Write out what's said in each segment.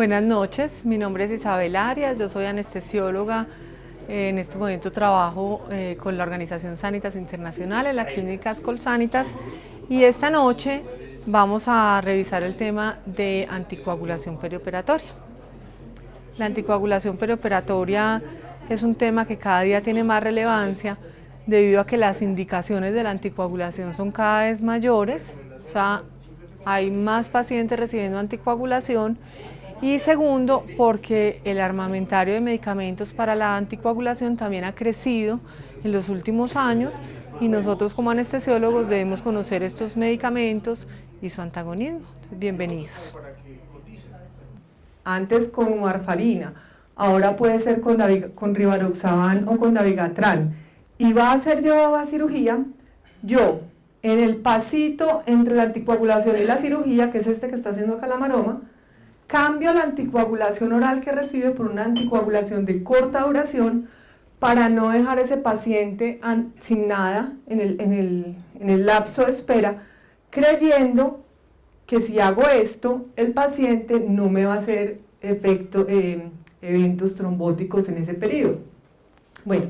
Buenas noches, mi nombre es Isabel Arias, yo soy anestesióloga. En este momento trabajo con la organización Sanitas Internacional en la clínica Colsanitas y esta noche vamos a revisar el tema de anticoagulación perioperatoria. La anticoagulación perioperatoria es un tema que cada día tiene más relevancia debido a que las indicaciones de la anticoagulación son cada vez mayores, o sea, hay más pacientes recibiendo anticoagulación. Y segundo, porque el armamentario de medicamentos para la anticoagulación también ha crecido en los últimos años y nosotros como anestesiólogos debemos conocer estos medicamentos y su antagonismo. Entonces, bienvenidos. Antes con warfarina, ahora puede ser con rivaroxaban o con dabigatran, y va a ser llevado a cirugía. Yo, en el pasito entre la anticoagulación y la cirugía, que es este que está haciendo acá la maroma, cambio la anticoagulación oral que recibe por una anticoagulación de corta duración para no dejar ese paciente sin nada en el lapso de espera, creyendo que si hago esto, el paciente no me va a hacer eventos trombóticos en ese periodo. Bueno,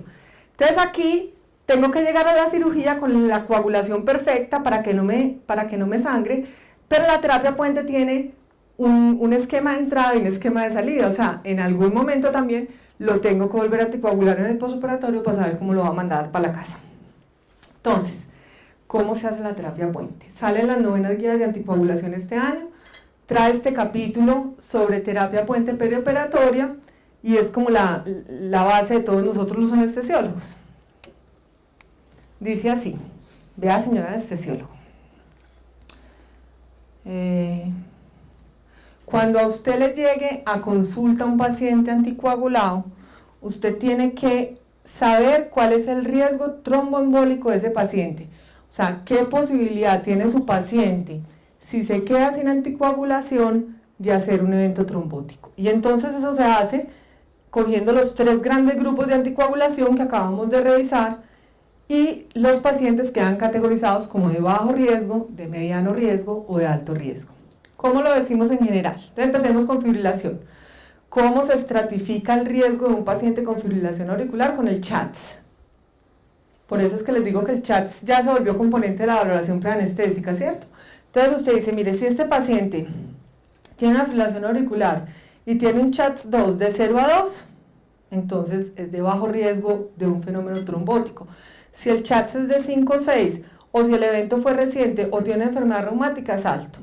entonces aquí tengo que llegar a la cirugía con la coagulación perfecta para que no me sangre, pero la terapia puente tiene un esquema de entrada y un esquema de salida, o sea, en algún momento también lo tengo que volver a anticoagular en el postoperatorio para saber cómo lo va a mandar para la casa. Entonces, ¿cómo se hace la terapia puente? Salen las 9 guías de anticoagulación este año, trae este capítulo sobre terapia puente perioperatoria y es como la base de todos nosotros los anestesiólogos. Dice así, vea señor anestesiólogo. Cuando a usted le llegue a consulta un paciente anticoagulado, usted tiene que saber cuál es el riesgo tromboembólico de ese paciente. O sea, qué posibilidad tiene su paciente, si se queda sin anticoagulación, de hacer un evento trombótico. Y entonces eso se hace cogiendo los 3 grandes grupos de anticoagulación que acabamos de revisar y los pacientes quedan categorizados como de bajo riesgo, de mediano riesgo o de alto riesgo. ¿Cómo lo decimos en general? Entonces empecemos con fibrilación. ¿Cómo se estratifica el riesgo de un paciente con fibrilación auricular? Con el CHATS. Por eso es que les digo que el CHATS ya se volvió componente de la valoración preanestésica, ¿cierto? Entonces usted dice, mire, si este paciente tiene una fibrilación auricular y tiene un CHATS 2 de 0 a 2, entonces es de bajo riesgo de un fenómeno trombótico. Si el CHATS es de 5 o 6, o si el evento fue reciente o tiene enfermedad reumática, es alto.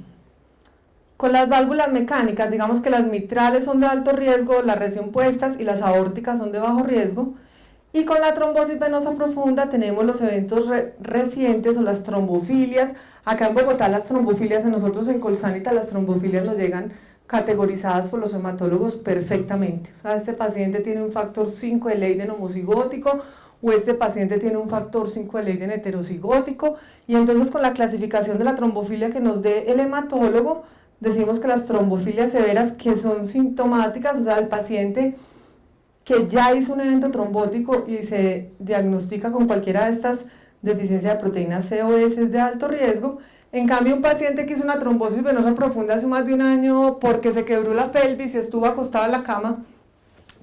Con las válvulas mecánicas, digamos que las mitrales son de alto riesgo, las recién puestas y las aórticas son de bajo riesgo. Y con la trombosis venosa profunda tenemos los eventos recientes o las trombofilias. Acá en Bogotá las trombofilias, a nosotros en Colsanitas las trombofilias nos llegan categorizadas por los hematólogos perfectamente. O sea, este paciente tiene un factor 5 de Leiden homocigótico o este paciente tiene un factor 5 de Leiden heterocigótico. Y entonces con la clasificación de la trombofilia que nos dé el hematólogo, decimos que las trombofilias severas que son sintomáticas, o sea, el paciente que ya hizo un evento trombótico y se diagnostica con cualquiera de estas deficiencias de proteína C o S es de alto riesgo. En cambio, un paciente que hizo una trombosis venosa profunda hace más de un año porque se quebró la pelvis y estuvo acostado en la cama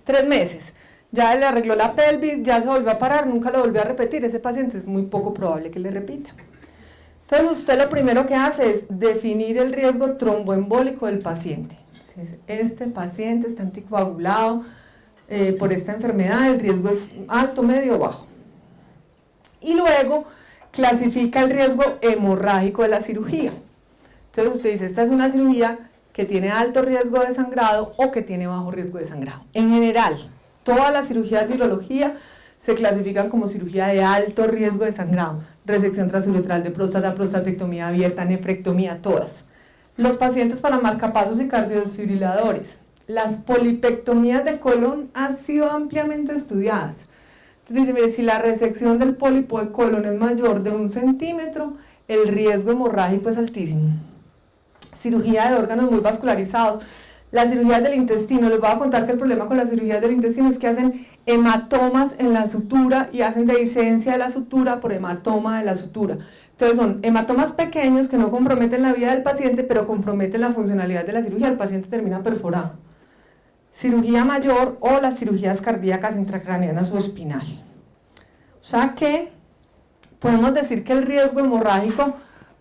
3 meses, ya le arregló la pelvis, ya se volvió a parar, nunca lo volvió a repetir, ese paciente es muy poco probable que le repita. Entonces usted lo primero que hace es definir el riesgo tromboembólico del paciente. Si este paciente está anticoagulado por esta enfermedad, el riesgo es alto, medio o bajo. Y luego clasifica el riesgo hemorrágico de la cirugía. Entonces usted dice, esta es una cirugía que tiene alto riesgo de sangrado o que tiene bajo riesgo de sangrado. En general, todas las cirugías de urología se clasifican como cirugía de alto riesgo de sangrado, resección transuretral de próstata, prostatectomía abierta, nefrectomía, todas. Los pacientes para marcapasos y cardiodesfibriladores, las polipectomías de colon han sido ampliamente estudiadas. Entonces dice, mire, si la resección del pólipo de colon es mayor de 1 centímetro, el riesgo hemorrágico es altísimo. Cirugía de órganos muy vascularizados, las cirugías del intestino, les voy a contar que el problema con las cirugías del intestino es que hacen hematomas en la sutura y hacen dehiscencia de la sutura por hematoma de la sutura. Entonces son hematomas pequeños que no comprometen la vida del paciente, pero comprometen la funcionalidad de la cirugía, el paciente termina perforado. cirugía mayor o las cirugías cardíacas intracraneanas o espinal. O sea que podemos decir que el riesgo hemorrágico,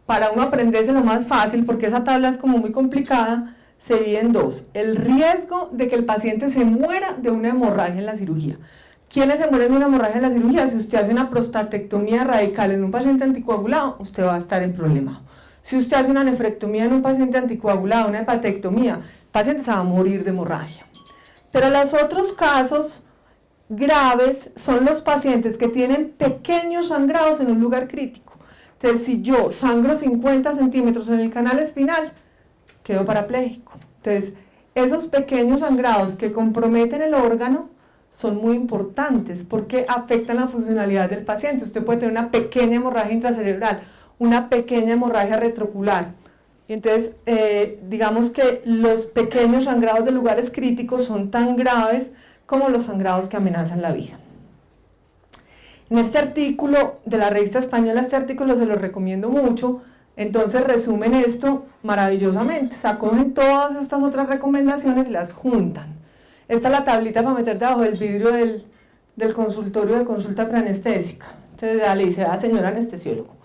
para uno aprenderse lo más fácil, porque esa tabla es como muy complicada, se divide en dos. El riesgo de que el paciente se muera de una hemorragia en la cirugía. ¿Quiénes se mueren de una hemorragia en la cirugía? Si usted hace una prostatectomía radical en un paciente anticoagulado, usted va a estar en problema. Si usted hace una nefrectomía en un paciente anticoagulado, una hepatectomía, el paciente se va a morir de hemorragia. Pero los otros casos graves son los pacientes que tienen pequeños sangrados en un lugar crítico. Entonces, si yo sangro 50 centímetros en el canal espinal, quedo parapléjico. Entonces, esos pequeños sangrados que comprometen el órgano son muy importantes porque afectan la funcionalidad del paciente. Usted puede tener una pequeña hemorragia intracerebral, una pequeña hemorragia retroocular. Y entonces, digamos que los pequeños sangrados de lugares críticos son tan graves como los sangrados que amenazan la vida. En este artículo de la revista española, este artículo se lo recomiendo mucho. Entonces resumen esto maravillosamente, o sea, cogen todas estas otras recomendaciones y las juntan. Esta es la tablita para meter debajo del vidrio del consultorio de consulta preanestésica. Entonces le dice a la señora anestesiólogo,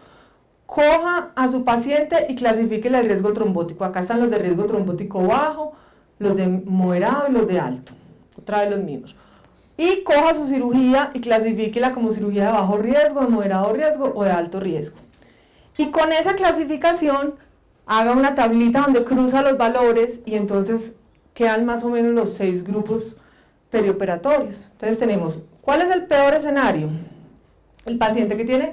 coja a su paciente y clasifíquele el riesgo trombótico. Acá están los de riesgo trombótico bajo, los de moderado y los de alto. Otra vez los mismos. Y coja su cirugía y clasifíquela como cirugía de bajo riesgo, de moderado riesgo o de alto riesgo. Y con esa clasificación haga una tablita donde cruza los valores y entonces quedan más o menos los 6 grupos perioperatorios. Entonces tenemos, ¿cuál es el peor escenario? El paciente que tiene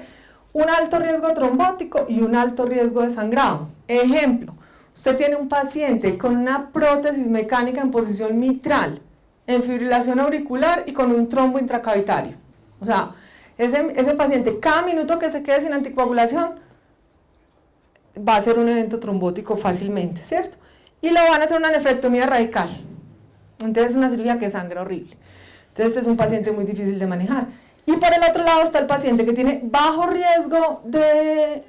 un alto riesgo trombótico y un alto riesgo de sangrado. Ejemplo, usted tiene un paciente con una prótesis mecánica en posición mitral, en fibrilación auricular y con un trombo intracavitario. O sea, ese paciente, cada minuto que se quede sin anticoagulación, va a ser un evento trombótico fácilmente, ¿cierto? Y le van a hacer una nefrectomía radical. Entonces es una cirugía que sangra horrible. Entonces es un paciente muy difícil de manejar. Y por el otro lado está el paciente que tiene bajo riesgo de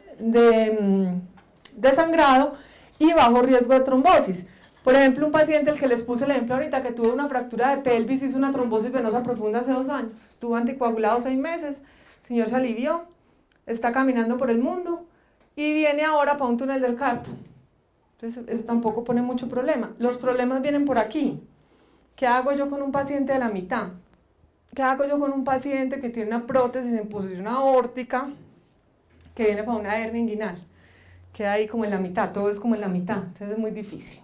sangrado y bajo riesgo de trombosis. Por ejemplo, un paciente, el que les puse el ejemplo ahorita, que tuvo una fractura de pelvis, hizo una trombosis venosa profunda hace 2 años. Estuvo anticoagulado 6 meses, el señor se alivió, está caminando por el mundo y viene ahora para un túnel del carpo. Entonces, eso tampoco pone mucho problema. Los problemas vienen por aquí. ¿Qué hago yo con un paciente de la mitad? ¿Qué hago yo con un paciente que tiene una prótesis en posición aórtica, que viene para una hernia inguinal? Queda ahí como en la mitad, todo es como en la mitad, entonces es muy difícil.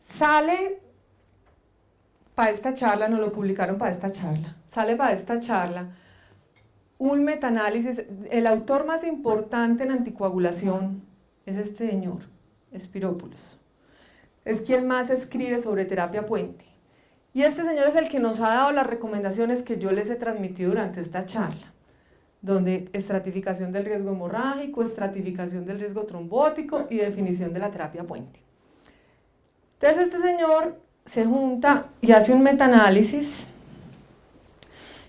Sale para esta charla, nos lo publicaron para esta charla, sale para esta charla un metaanálisis. El autor más importante en anticoagulación es este señor, Spiropoulos. Es quien más escribe sobre terapia puente. Y este señor es el que nos ha dado las recomendaciones que yo les he transmitido durante esta charla, donde estratificación del riesgo hemorrágico, estratificación del riesgo trombótico y definición de la terapia puente. Entonces este señor se junta y hace un metaanálisis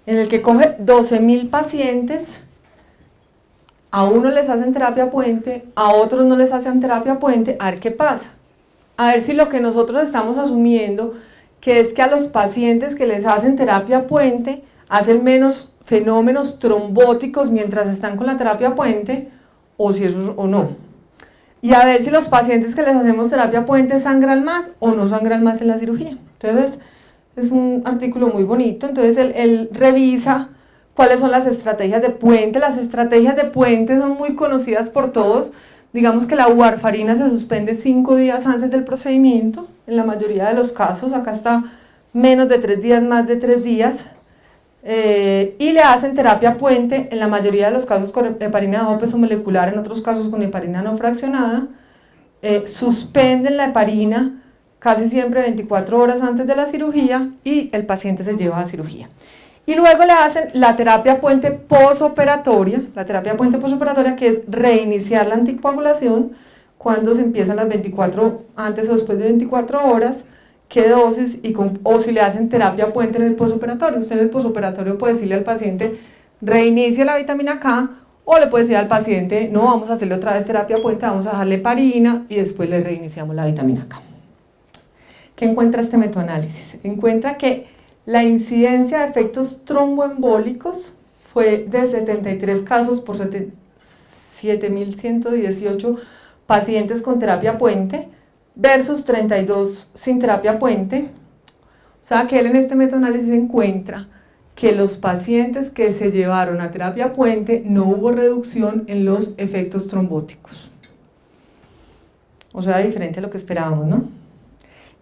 en el que coge 12.000 pacientes, a unos les hacen terapia puente, a otros no les hacen terapia puente, a ver qué pasa. A ver si lo que nosotros estamos asumiendo, que es que a los pacientes que les hacen terapia puente hacen menos fenómenos trombóticos mientras están con la terapia puente, o si eso o no. Y a ver si los pacientes que les hacemos terapia puente sangran más o no sangran más en la cirugía. Entonces es un artículo muy bonito. Entonces él revisa cuáles son las estrategias de puente. Las estrategias de puente son muy conocidas por todos. Digamos que la warfarina se suspende 5 días antes del procedimiento, en la mayoría de los casos. Acá está menos de 3 días, más de 3 días. Y le hacen terapia puente, en la mayoría de los casos con heparina de bajo peso molecular, en otros casos con heparina no fraccionada. Suspenden la heparina casi siempre 24 horas antes de la cirugía y el paciente se lleva a cirugía. Y luego le hacen la terapia puente posoperatoria, que es reiniciar la anticoagulación cuando se empiezan las 24, antes o después de 24 horas, qué dosis, o si le hacen terapia puente en el posoperatorio. Usted en el posoperatorio puede decirle al paciente, reinicie la vitamina K, o le puede decir al paciente, no, vamos a hacerle otra vez terapia puente, vamos a dejarle heparina y después le reiniciamos la vitamina K. ¿qué encuentra este metaanálisis? Encuentra que la incidencia de efectos tromboembólicos fue de 73 casos por 7.118 pacientes con terapia puente versus 32 sin terapia puente. O sea que él en este metaanálisis encuentra que los pacientes que se llevaron a terapia puente no hubo reducción en los efectos trombóticos. O sea, diferente a lo que esperábamos, ¿no?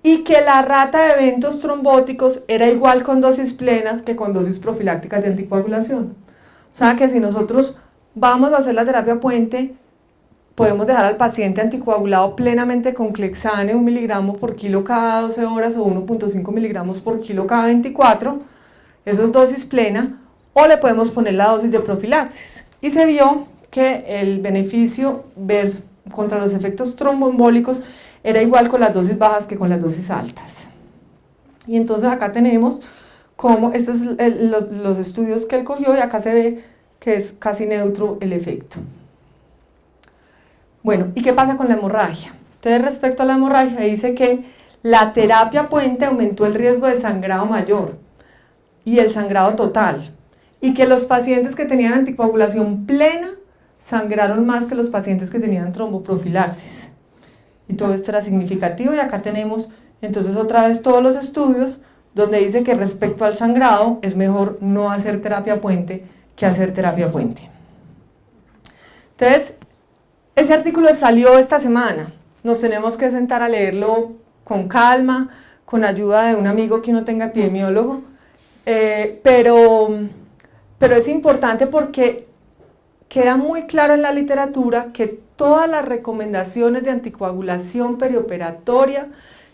Y que la rata de eventos trombóticos era igual con dosis plenas que con dosis profilácticas de anticoagulación. O sea que si nosotros vamos a hacer la terapia puente, podemos dejar al paciente anticoagulado plenamente con Clexane 1 miligramo por kilo cada 12 horas o 1.5 miligramos por kilo cada 24, eso es dosis plena, o le podemos poner la dosis de profilaxis. Y se vio que el beneficio contra los efectos tromboembólicos era igual con las dosis bajas que con las dosis altas. Y entonces acá tenemos como estos son los estudios que él cogió y acá se ve que es casi neutro el efecto. Bueno, ¿y qué pasa con la hemorragia? Entonces, respecto a la hemorragia, dice que la terapia puente aumentó el riesgo de sangrado mayor y el sangrado total, y que los pacientes que tenían anticoagulación plena sangraron más que los pacientes que tenían tromboprofilaxis. Y todo esto era significativo, y acá tenemos entonces otra vez todos los estudios donde dice que respecto al sangrado es mejor no hacer terapia puente que hacer terapia puente. Entonces, ese artículo salió esta semana, nos tenemos que sentar a leerlo con calma, con ayuda de un amigo que uno tenga epidemiólogo, pero es importante porque queda muy claro en la literatura que todas las recomendaciones de anticoagulación perioperatoria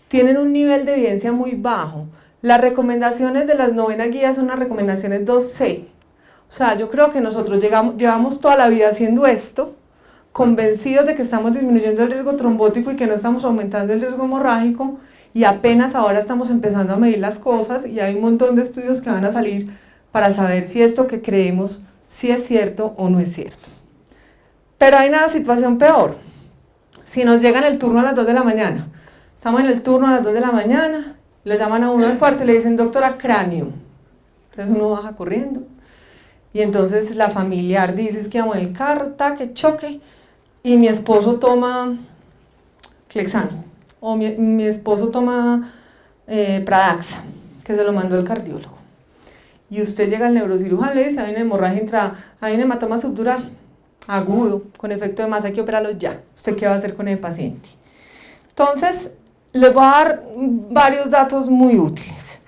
tienen un nivel de evidencia muy bajo. Las recomendaciones de las 9 guías son las recomendaciones 2C. O sea, yo creo que nosotros llevamos toda la vida haciendo esto, convencidos de que estamos disminuyendo el riesgo trombótico y que no estamos aumentando el riesgo hemorrágico, y apenas ahora estamos empezando a medir las cosas, y hay un montón de estudios que van a salir para saber si esto que creemos si es cierto o no es cierto. Pero hay una situación peor. Si nos llega en el turno a las 2 de la mañana, estamos en el turno a las 2 de la mañana, le llaman a uno al cuarto y le dicen, doctora, cráneo. Entonces uno baja corriendo. Y entonces la familiar dice, es que vamos en el carro, que choque, y mi esposo toma Clexane, o mi esposo toma Pradaxa, que se lo mandó el cardiólogo. Y usted llega al neurocirujano y le dice, hay una hemorragia hay un hematoma subdural agudo, con efecto de masa, hay que operarlo ya. ¿Usted qué va a hacer con el paciente? Entonces, les voy a dar varios datos muy útiles.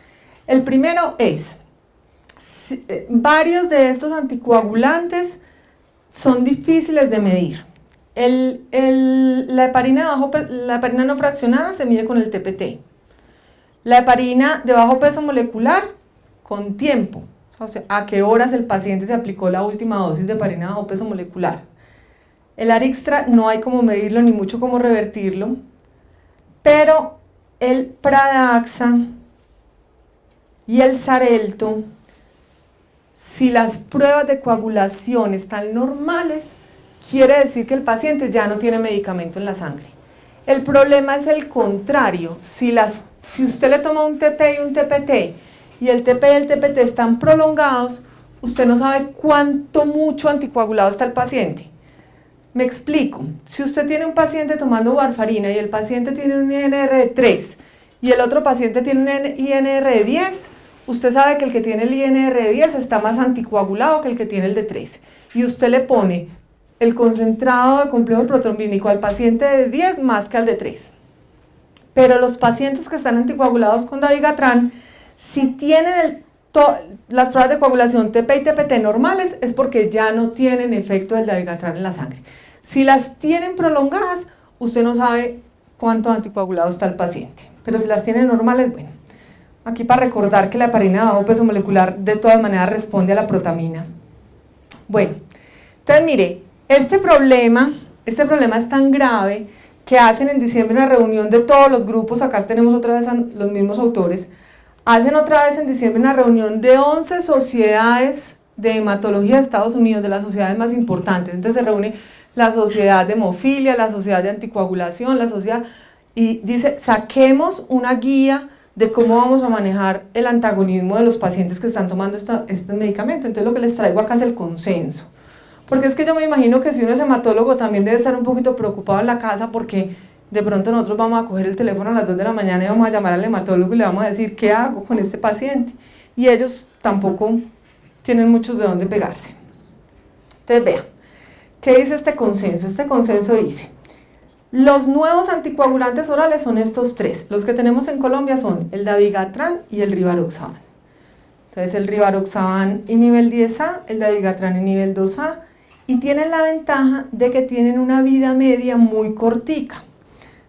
El primero es, varios de estos anticoagulantes son difíciles de medir. La heparina no fraccionada se mide con el TPT. La heparina de bajo peso molecular con tiempo, o sea, a qué horas el paciente se aplicó la última dosis de heparina de bajo peso molecular. El Arixtra no hay cómo medirlo ni mucho cómo revertirlo, pero el Pradaxa y el Xarelto, si las pruebas de coagulación están normales, quiere decir que el paciente ya no tiene medicamento en la sangre. El problema es el contrario. Si usted le toma un TP y un TPT, y el TP y el TPT están prolongados, usted no sabe mucho anticoagulado está el paciente. Me explico. Si usted tiene un paciente tomando warfarina y el paciente tiene un INR de 3 y el otro paciente tiene un INR de 10, usted sabe que el que tiene el INR de 10 está más anticoagulado que el que tiene el de 3. Y usted le pone el concentrado de complejo protrombínico al paciente de 10 más que al de 3. Pero los pacientes que están anticoagulados con dabigatran, si tienen las pruebas de coagulación TP y TPT normales, es porque ya no tienen efecto del dabigatran en la sangre. Si las tienen prolongadas, usted no sabe cuánto anticoagulado está el paciente. Pero si las tiene normales, bueno. Aquí para recordar que la heparina de bajo peso molecular de todas maneras responde a la protamina. Bueno, entonces mire, este problema es tan grave que hacen en diciembre una reunión de todos los grupos, acá tenemos otra vez a los mismos autores, hacen otra vez en diciembre una reunión de 11 sociedades de hematología de Estados Unidos, de las sociedades más importantes. Entonces se reúne la sociedad de hemofilia, la sociedad de anticoagulación, la sociedad, y dice, saquemos una guía de cómo vamos a manejar el antagonismo de los pacientes que están tomando este medicamento. Entonces lo que les traigo acá es el consenso. Porque es que yo me imagino que si uno es hematólogo también debe estar un poquito preocupado en la casa porque de pronto nosotros vamos a coger el teléfono a las 2 de la mañana y vamos a llamar al hematólogo y le vamos a decir, ¿qué hago con este paciente? Y ellos tampoco tienen muchos de dónde pegarse. Entonces vean, ¿qué dice este consenso? Este consenso dice, los nuevos anticoagulantes orales son estos tres. Los que tenemos en Colombia son el dabigatran y el rivaroxaban. Entonces el rivaroxaban y nivel 10A, el dabigatran y nivel 2A, y tienen la ventaja de que tienen una vida media muy cortica.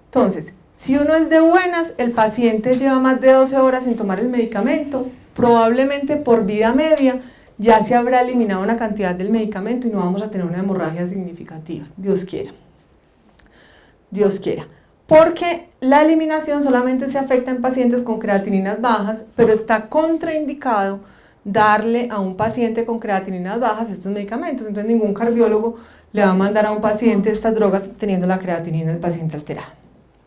Entonces, si uno es de buenas, el paciente lleva más de 12 horas sin tomar el medicamento, probablemente por vida media ya se habrá eliminado una cantidad del medicamento y no vamos a tener una hemorragia significativa, Dios quiera. Dios quiera. Porque la eliminación solamente se afecta en pacientes con creatininas bajas, pero está contraindicado darle a un paciente con creatininas bajas estos medicamentos. Entonces ningún cardiólogo le va a mandar a un paciente estas drogas teniendo la creatinina del paciente alterada.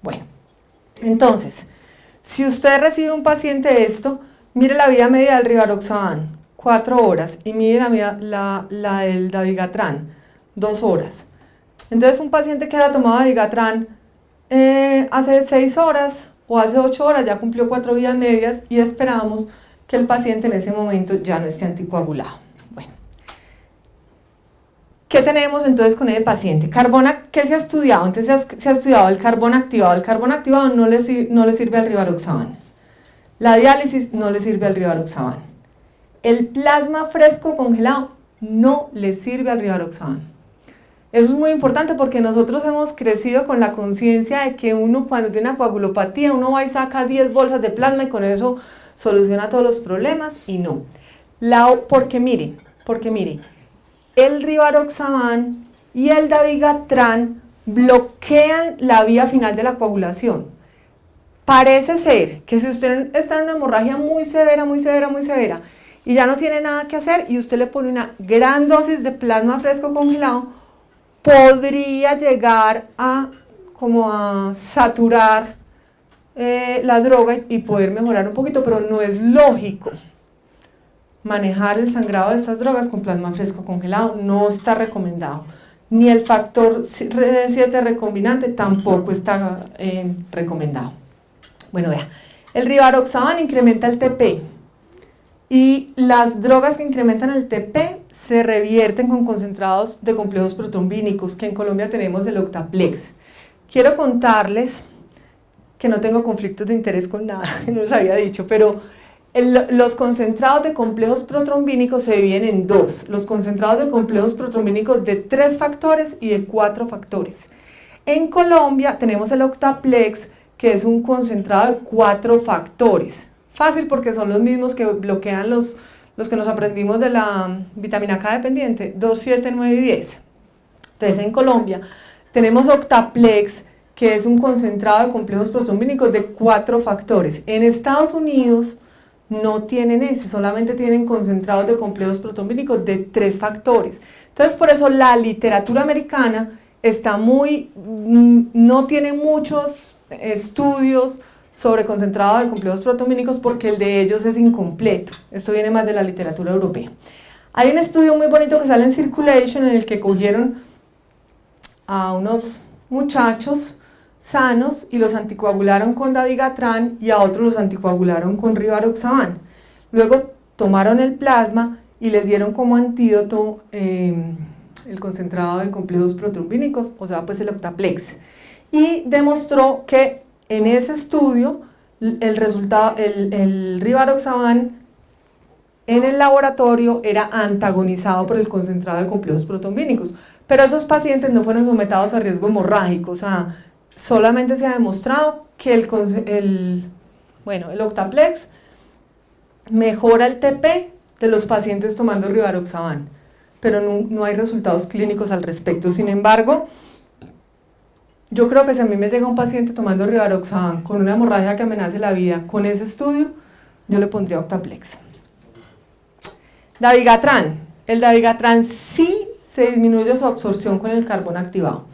Bueno, entonces, si usted recibe un paciente esto, mire la vida media del rivaroxaban, 4 horas, y mire la del dabigatran, 2 horas. Entonces un paciente que ha tomado dabigatran hace 6 horas o hace 8 horas ya cumplió 4 vidas medias y esperamos que el paciente en ese momento ya no esté anticoagulado. Bueno, ¿qué tenemos entonces con ese paciente? ¿Qué se ha estudiado? Entonces se ha estudiado el carbón activado. El carbón activado no le sirve al rivaroxaban. La diálisis no le sirve al rivaroxaban. El plasma fresco congelado no le sirve al rivaroxaban. Eso es muy importante porque nosotros hemos crecido con la conciencia de que uno cuando tiene una coagulopatía, uno va y saca 10 bolsas de plasma y con eso soluciona todos los problemas, y no. Porque mire, el rivaroxaban y el dabigatran bloquean la vía final de la coagulación. Parece ser que si usted está en una hemorragia muy severa, y ya no tiene nada que hacer, y usted le pone una gran dosis de plasma fresco congelado, podría llegar a saturar la droga y poder mejorar un poquito, pero no es lógico manejar el sangrado de estas drogas con plasma fresco congelado, no está recomendado. Ni el factor 7 recombinante tampoco está recomendado. Bueno, vea, el rivaroxaban incrementa el TP y las drogas que incrementan el TP se revierten con concentrados de complejos protrombínicos, que en Colombia tenemos el Octaplex. Quiero contarles que no tengo conflictos de interés con nada, no les había dicho, pero los concentrados de complejos protrombínicos se dividen en dos, los concentrados de complejos protrombínicos de 3 factores y de 4 factores. En Colombia tenemos el Octaplex, que es un concentrado de 4 factores. Fácil porque son los mismos que bloquean los que nos aprendimos de la vitamina K dependiente, 2, 7, 9 y 10. Entonces en Colombia tenemos Octaplex, que es un concentrado de complejos protrombínicos de 4 factores. En Estados Unidos no tienen ese, solamente tienen concentrados de complejos protrombínicos de 3 factores. Entonces por eso la literatura americana está no tiene muchos estudios sobre concentrado de complejos protrombínicos porque el de ellos es incompleto. Esto viene más de la literatura europea. Hay un estudio muy bonito que sale en Circulation en el que cogieron a unos muchachos sanos y los anticoagularon con dabigatran y a otros los anticoagularon con rivaroxaban. Luego tomaron el plasma y les dieron como antídoto el concentrado de complejos protrombínicos, o sea, pues el Octaplex. Y demostró que en ese estudio el rivaroxaban en el laboratorio era antagonizado por el concentrado de complejos protrombínicos, pero esos pacientes no fueron sometidos a riesgo hemorrágico, o sea, solamente se ha demostrado que el Octaplex mejora el TP de los pacientes tomando rivaroxaban, pero no hay resultados clínicos al respecto. Sin embargo, yo creo que si a mí me llega un paciente tomando rivaroxaban con una hemorragia que amenace la vida, con ese estudio, yo le pondría Octaplex. Dabigatran. El dabigatran sí se disminuye su absorción con el carbón activado.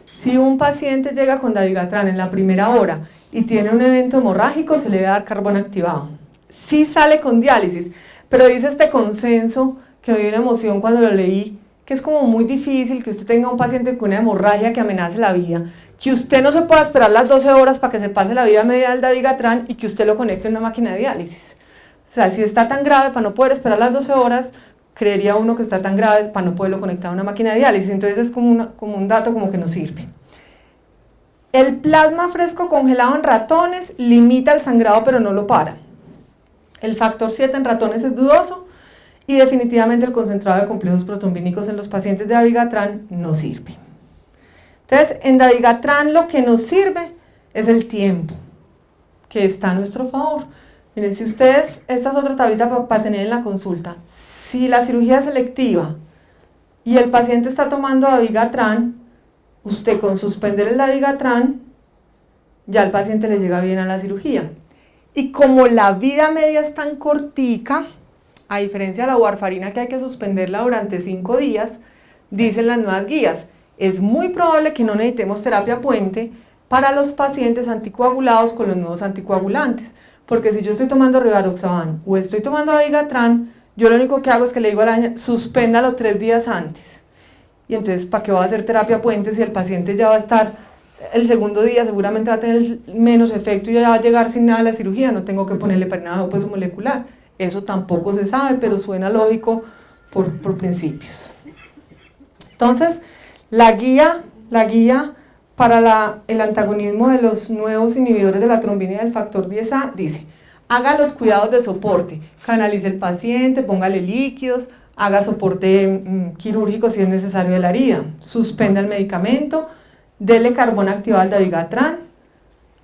Si un paciente llega con dabigatran en la primera hora y tiene un evento hemorrágico, se le debe dar carbón activado. Sí sale con diálisis, pero dice este consenso que me dio una emoción cuando lo leí, que es como muy difícil que usted tenga un paciente con una hemorragia que amenace la vida, que usted no se pueda esperar las 12 horas para que se pase la vida media del dabigatran y que usted lo conecte en una máquina de diálisis. O sea, si está tan grave para no poder esperar las 12 horas, creería uno que está tan grave para no poderlo conectar a una máquina de diálisis. Entonces es como un dato como que no sirve. El plasma fresco congelado en ratones limita el sangrado pero no lo para. El factor 7 en ratones es dudoso y definitivamente el concentrado de complejos protrombínicos en los pacientes de dabigatran no sirve. Entonces, en dabigatran lo que nos sirve es el tiempo, que está a nuestro favor. Miren, si ustedes, esta es otra tablita para tener en la consulta, si la cirugía es selectiva y el paciente está tomando dabigatran, usted con suspender el dabigatran, ya el paciente le llega bien a la cirugía. Y como la vida media es tan cortica, a diferencia de la warfarina que hay que suspenderla durante 5 días, dicen las nuevas guías, es muy probable que no necesitemos terapia puente para los pacientes anticoagulados con los nuevos anticoagulantes. Porque si yo estoy tomando rivaroxaban o estoy tomando dabigatran, yo lo único que hago es que le digo a la niña, suspéndalo 3 días antes. Y entonces, ¿para qué va a hacer terapia puente si el paciente ya va a estar el segundo día, seguramente va a tener menos efecto y ya va a llegar sin nada a la cirugía? No tengo que ponerle heparina peso molecular. Eso tampoco se sabe, pero suena lógico por principios. Entonces, la guía para el antagonismo de los nuevos inhibidores de la trombina y del factor 10A dice, haga los cuidados de soporte, canalice el paciente, póngale líquidos, haga soporte quirúrgico si es necesario de la herida, suspenda el medicamento, dele carbón activado al dabigatran,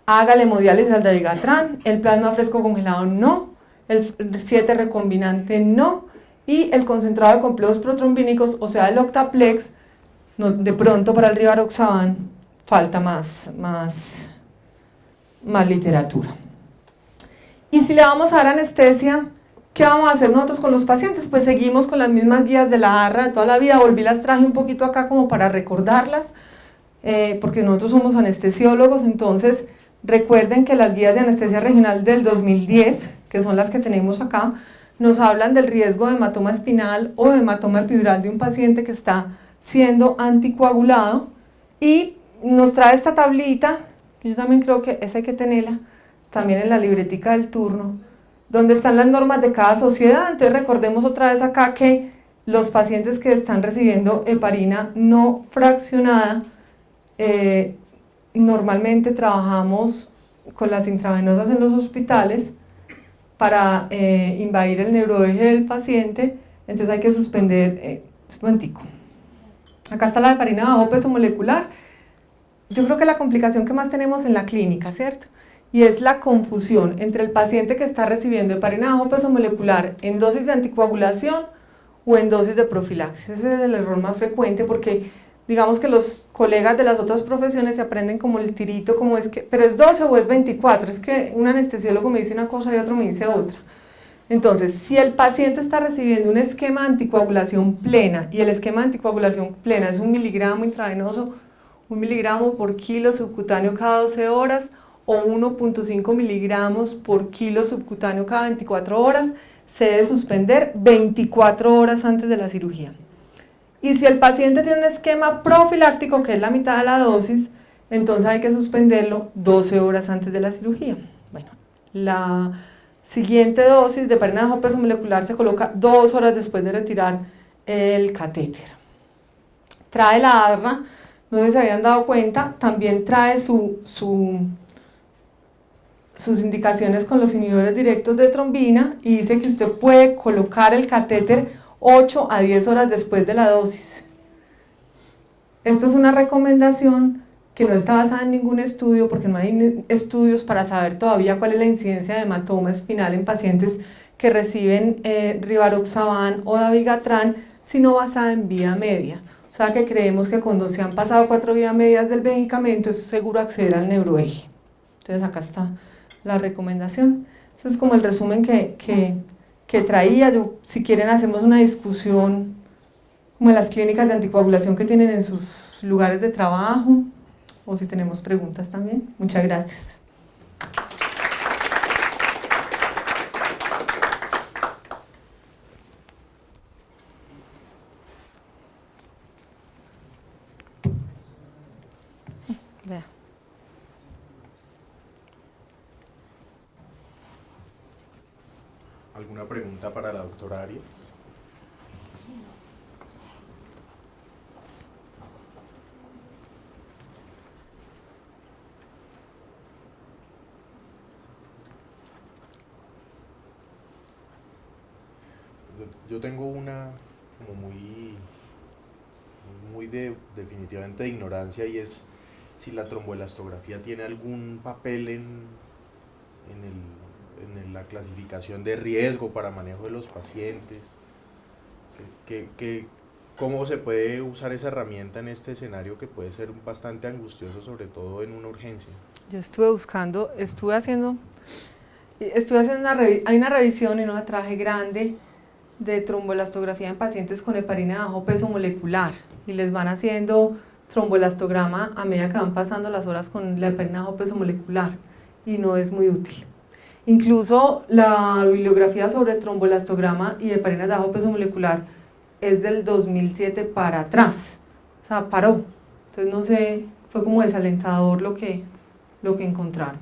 hágale hemodiálisis al dabigatran, el plasma fresco congelado no, el 7 recombinante no, y el concentrado de complejos protrombínicos, o sea el octaplex, no, de pronto para el rivaroxaban falta más literatura. Y si le vamos a dar anestesia, ¿qué vamos a hacer nosotros con los pacientes? Pues seguimos con las mismas guías de la ARRA de toda la vida, las traje un poquito acá como para recordarlas, porque nosotros somos anestesiólogos, entonces recuerden que las guías de anestesia regional del 2010, que son las que tenemos acá, nos hablan del riesgo de hematoma espinal o de hematoma epidural de un paciente que está siendo anticoagulado, y nos trae esta tablita, yo también creo que esa hay que tenerla, también en la libretica del turno, donde están las normas de cada sociedad. Entonces recordemos otra vez acá que los pacientes que están recibiendo heparina no fraccionada, normalmente trabajamos con las intravenosas en los hospitales para invadir el neuroeje del paciente, entonces hay que suspender, un momentico. Acá está la heparina bajo peso molecular. Yo creo que la complicación que más tenemos en la clínica, ¿cierto? Y es la confusión entre el paciente que está recibiendo heparina bajo peso molecular en dosis de anticoagulación o en dosis de profilaxis. Ese es el error más frecuente porque digamos que los colegas de las otras profesiones se aprenden como el tirito, como es que, pero es 12 o es 24, es que un anestesiólogo me dice una cosa y otro me dice otra. Entonces, si el paciente está recibiendo un esquema de anticoagulación plena y el esquema de anticoagulación plena es 1 miligramo intravenoso, 1 miligramo por kilo subcutáneo cada 12 horas o 1.5 miligramos por kilo subcutáneo cada 24 horas, se debe suspender 24 horas antes de la cirugía. Y si el paciente tiene un esquema profiláctico, que es la mitad de la dosis, entonces hay que suspenderlo 12 horas antes de la cirugía. Bueno, la siguiente dosis de heparina bajo peso molecular se coloca 2 horas después de retirar el catéter. Trae la ARRA, no sé si se habían dado cuenta, también trae sus indicaciones con los inhibidores directos de trombina y dice que usted puede colocar el catéter 8 a 10 horas después de la dosis. Esto es una recomendación que no está basada en ningún estudio porque no hay estudios para saber todavía cuál es la incidencia de hematoma espinal en pacientes que reciben rivaroxaban o dabigatran, sino basada en vida media. O sea que creemos que cuando se han pasado 4 vidas medias del medicamento es seguro acceder al neuroeje. Entonces acá está la recomendación. Este es como el resumen que traía. Si quieren hacemos una discusión como en las clínicas de anticoagulación que tienen en sus sus lugares de trabajo o si tenemos preguntas también. Muchas gracias. Vea. ¿Alguna pregunta para la doctora Arias? Yo tengo una como muy definitivamente de ignorancia, y es si la tromboelastografía tiene algún papel en la clasificación de riesgo para manejo de los pacientes. ¿Cómo se puede usar esa herramienta en este escenario que puede ser bastante angustioso, sobre todo en una urgencia? Yo estuve haciendo hay una revisión en un traje grande de tromboelastografía en pacientes con heparina de bajo peso molecular, y les van haciendo tromboelastograma a medida que van pasando las horas con la heparina de bajo peso molecular, y no es muy útil. Incluso la bibliografía sobre tromboelastograma y heparinas de bajo peso molecular es del 2007 para atrás, o sea, paró. Entonces no sé, fue como desalentador lo que encontraron.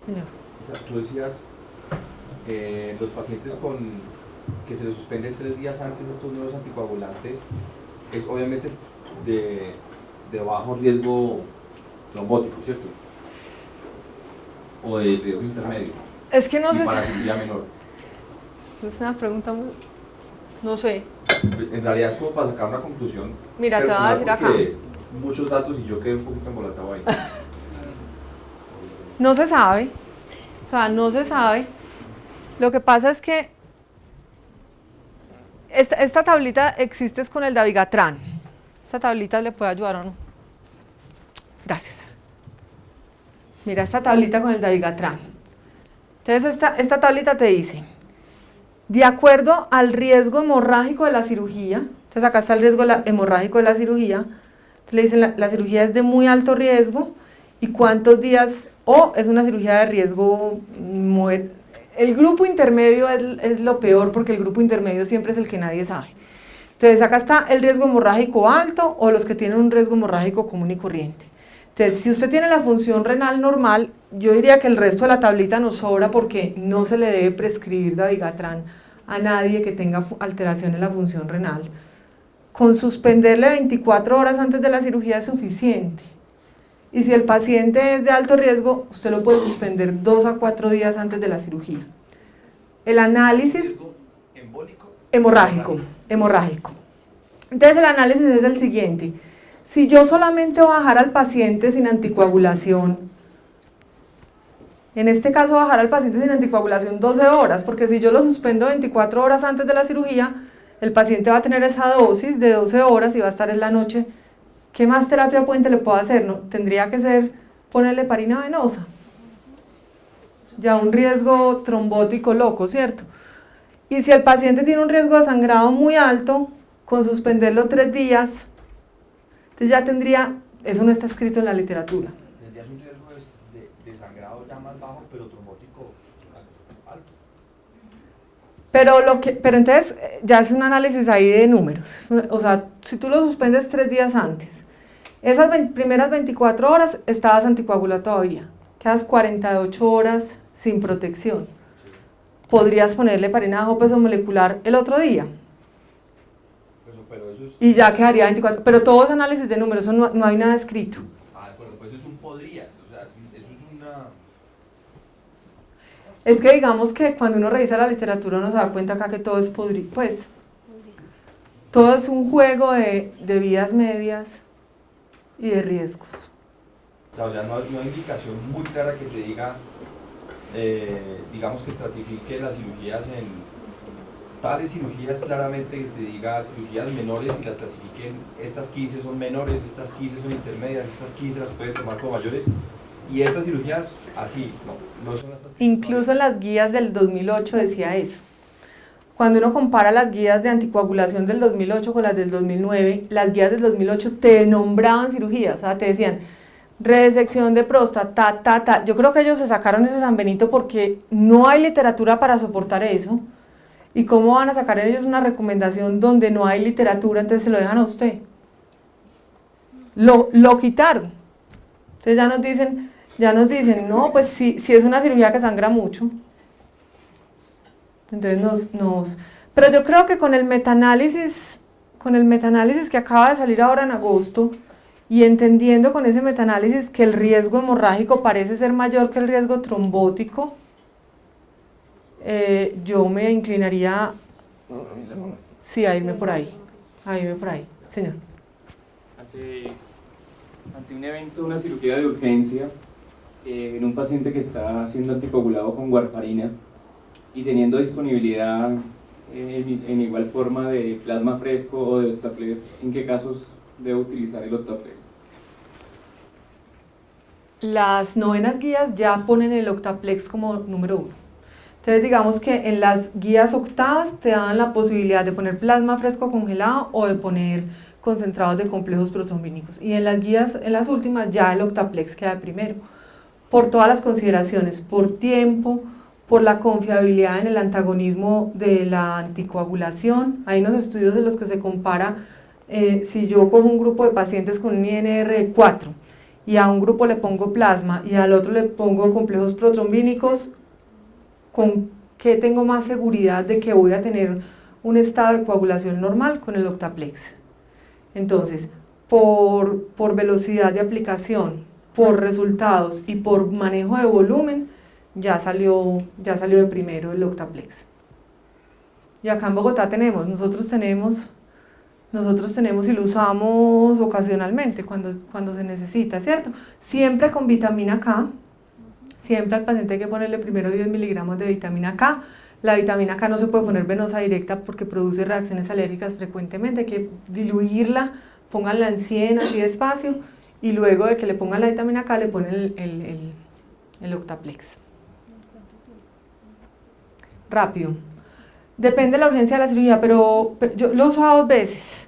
No. Tú decías, los pacientes que se les suspenden 3 días antes estos nuevos anticoagulantes, es obviamente de bajo riesgo trombótico, ¿cierto? O de riesgo intermedio. Es que no sé para si... cirugía menor. Es una pregunta muy... No sé. En realidad es como para sacar una conclusión. Mira, te voy a decir acá. Muchos datos y yo quedé un poquito embolatado ahí. No se sabe, o sea, no se sabe. Lo que pasa es que esta tablita existe con el dabigatran. Esta tablita le puede ayudar o no. Gracias. Mira esta tablita con el dabigatran. Entonces esta tablita te dice, de acuerdo al riesgo hemorrágico de la cirugía, entonces acá está el riesgo hemorrágico de la cirugía, entonces le dicen la cirugía es de muy alto riesgo y cuántos días, o es una cirugía de riesgo, el grupo intermedio es lo peor, porque el grupo intermedio siempre es el que nadie sabe. Entonces acá está el riesgo hemorrágico alto o los que tienen un riesgo hemorrágico común y corriente. Entonces, si usted tiene la función renal normal, yo diría que el resto de la tablita nos sobra, porque no se le debe prescribir dabigatran a nadie que tenga alteración en la función renal. Con suspenderle 24 horas antes de la cirugía es suficiente. Y si el paciente es de alto riesgo, usted lo puede suspender 2 a 4 días antes de la cirugía. El análisis... ¿Embólico? Hemorrágico. Entonces el análisis es el siguiente. Si yo solamente voy a bajar al paciente sin anticoagulación, en este caso bajar al paciente sin anticoagulación 12 horas, porque si yo lo suspendo 24 horas antes de la cirugía, el paciente va a tener esa dosis de 12 horas y va a estar en la noche. ¿Qué más terapia puente le puedo hacer? No, tendría que ser ponerle heparina venosa. Ya un riesgo trombótico loco, ¿cierto? Y si el paciente tiene un riesgo de sangrado muy alto, con suspenderlo 3 días, entonces ya tendría, eso no está escrito en la literatura. Tendrías un riesgo de sangrado ya más bajo, pero trombótico alto. Pero entonces ya es un análisis ahí de números. O sea, si tú lo suspendes 3 días antes, esas primeras 24 horas estabas anticoagulado todavía, quedas 48 horas sin protección. Podrías ponerle heparina de bajo peso molecular el otro día. Pero eso es... Y ya quedaría 24, pero todo es análisis de números, eso no hay nada escrito. Ah, bueno, pues eso es un podrías, o sea, eso es una... Es que digamos que cuando uno revisa la literatura uno se da cuenta acá que todo es pues, todo es un juego de vidas medias y de riesgos. O sea, no hay indicación muy clara que te diga, digamos que estratifique las cirugías en tales cirugías, claramente que te diga cirugías menores y las clasifiquen, estas 15 son menores, estas 15 son intermedias, estas 15 las puede tomar como mayores, y estas cirugías así, no son estas. Incluso en las guías del 2008 decía eso. Cuando uno compara las guías de anticoagulación del 2008 con las del 2009, las guías del 2008 te nombraban cirugías, o sea, te decían resección de próstata, Yo creo que ellos se sacaron ese San Benito porque no hay literatura para soportar eso. ¿Y cómo van a sacar ellos una recomendación donde no hay literatura? Entonces se lo dejan a usted. Lo quitaron. Entonces ya nos dicen, no, pues si es una cirugía que sangra mucho. Entonces pero yo creo que con el metaanálisis que acaba de salir ahora en agosto, y entendiendo con ese metaanálisis que el riesgo hemorrágico parece ser mayor que el riesgo trombótico, yo me inclinaría sí, a irme por ahí, señor. Ante un evento, una cirugía de urgencia, en un paciente que está siendo anticoagulado con warfarina y teniendo disponibilidad en igual forma de plasma fresco o de Octaplex, ¿en qué casos debo utilizar el Octaplex? Las novenas guías ya ponen el Octaplex como número 1. Entonces digamos que en las guías octavas te dan la posibilidad de poner plasma fresco congelado o de poner concentrados de complejos protrombínicos. Y en las últimas ya el Octaplex queda de primero, por todas las consideraciones, por tiempo, por la confiabilidad en el antagonismo de la anticoagulación. Hay unos estudios en los que se compara si yo cojo un grupo de pacientes con un INR de 4 y a un grupo le pongo plasma y al otro le pongo complejos protrombínicos, ¿con qué tengo más seguridad de que voy a tener un estado de coagulación normal? Con el Octaplex. Entonces, por velocidad de aplicación, por resultados y por manejo de volumen, ya salió de primero el Octaplex. Y acá en Bogotá nosotros tenemos y lo usamos ocasionalmente cuando se necesita, ¿cierto? Siempre con vitamina K, siempre al paciente hay que ponerle primero 10 miligramos de vitamina K. La vitamina K no se puede poner venosa directa porque produce reacciones alérgicas frecuentemente, hay que diluirla, pónganla en 100 así despacio, y luego de que le pongan la vitamina K le ponen el Octaplex. Rápido. Depende de la urgencia de la cirugía, pero yo lo he usado 2 veces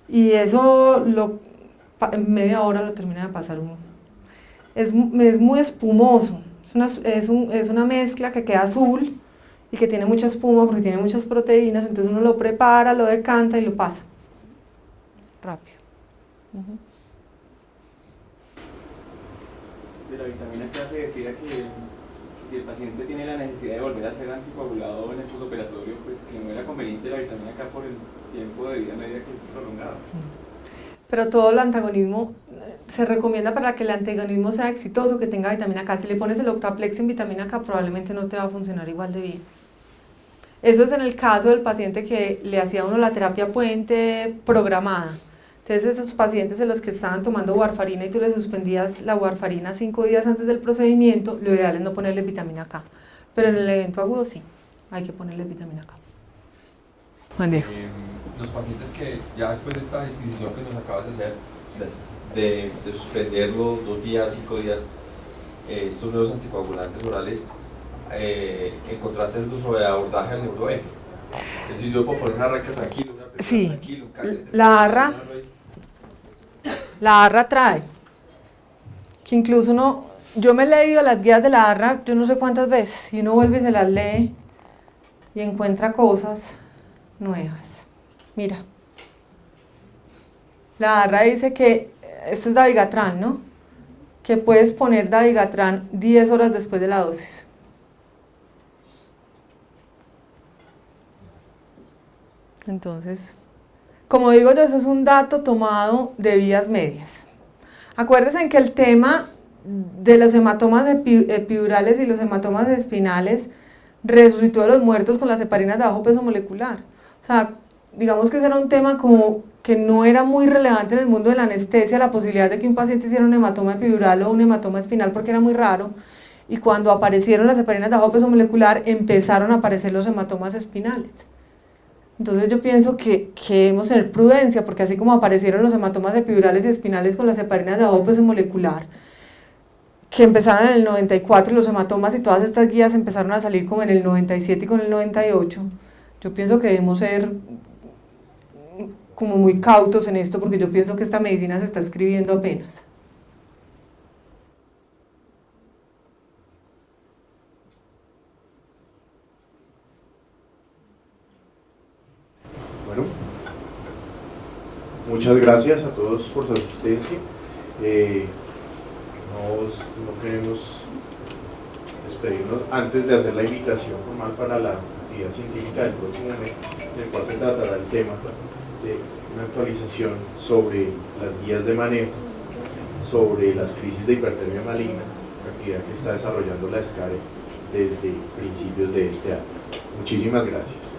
y eso en media hora lo termina de pasar uno. Es muy espumoso, es una mezcla que queda azul y que tiene mucha espuma porque tiene muchas proteínas, entonces uno lo prepara, lo decanta y lo pasa. Rápido. De la vitamina K se decía que si el paciente tiene la necesidad de volver a ser anticoagulado en el postoperatorio, pues que no era conveniente la vitamina K por el tiempo de vida media que es prolongado. Pero todo el antagonismo se recomienda para que el antagonismo sea exitoso, que tenga vitamina K. Si le pones el Octaplex sin vitamina K, probablemente no te va a funcionar igual de bien. Eso es en el caso del paciente que le hacía a uno la terapia puente programada. Entonces esos pacientes en los que estaban tomando warfarina y tú le suspendías la warfarina 5 días antes del procedimiento, lo ideal es no ponerle vitamina K. Pero en el evento agudo sí, hay que ponerle vitamina K. Juan Diego. Los pacientes que ya después de esta disquisición que nos acabas de hacer, de suspenderlo 2 días, 5 días, estos nuevos anticoagulantes orales, encontraste el uso de abordaje al neuroeje. Es decir, yo puedo poner una raquia tranquila, una presión Sí, tranquila, un catéter, la ARRA trae, que incluso yo me he leído las guías de la ARRA, yo no sé cuántas veces, y uno vuelve y se las lee y encuentra cosas nuevas. Mira, la ARRA dice que, esto es dabigatran, ¿no? Que puedes poner dabigatran 10 horas después de la dosis. Entonces, como digo yo, eso es un dato tomado de vías medias. Acuérdense que el tema de los hematomas epidurales y los hematomas espinales resucitó de los muertos con las heparinas de bajo peso molecular. O sea, digamos que ese era un tema como que no era muy relevante en el mundo de la anestesia, la posibilidad de que un paciente hiciera un hematoma epidural o un hematoma espinal porque era muy raro. Y cuando aparecieron las heparinas de bajo peso molecular, empezaron a aparecer los hematomas espinales. Entonces yo pienso que debemos tener prudencia, porque así como aparecieron los hematomas epidurales y espinales con las heparinas de bajo peso molecular, que empezaron en el 94 y los hematomas y todas estas guías empezaron a salir como en el 97 y con el 98, Yo pienso que debemos ser como muy cautos en esto, porque yo pienso que esta medicina se está escribiendo apenas. Bueno, muchas gracias a todos por su asistencia. No queremos despedirnos antes de hacer la invitación formal para la actividad científica del próximo mes, en el cual se tratará el tema de una actualización sobre las guías de manejo, sobre las crisis de hipertermia maligna, actividad que está desarrollando la SCARE desde principios de este año. Muchísimas gracias.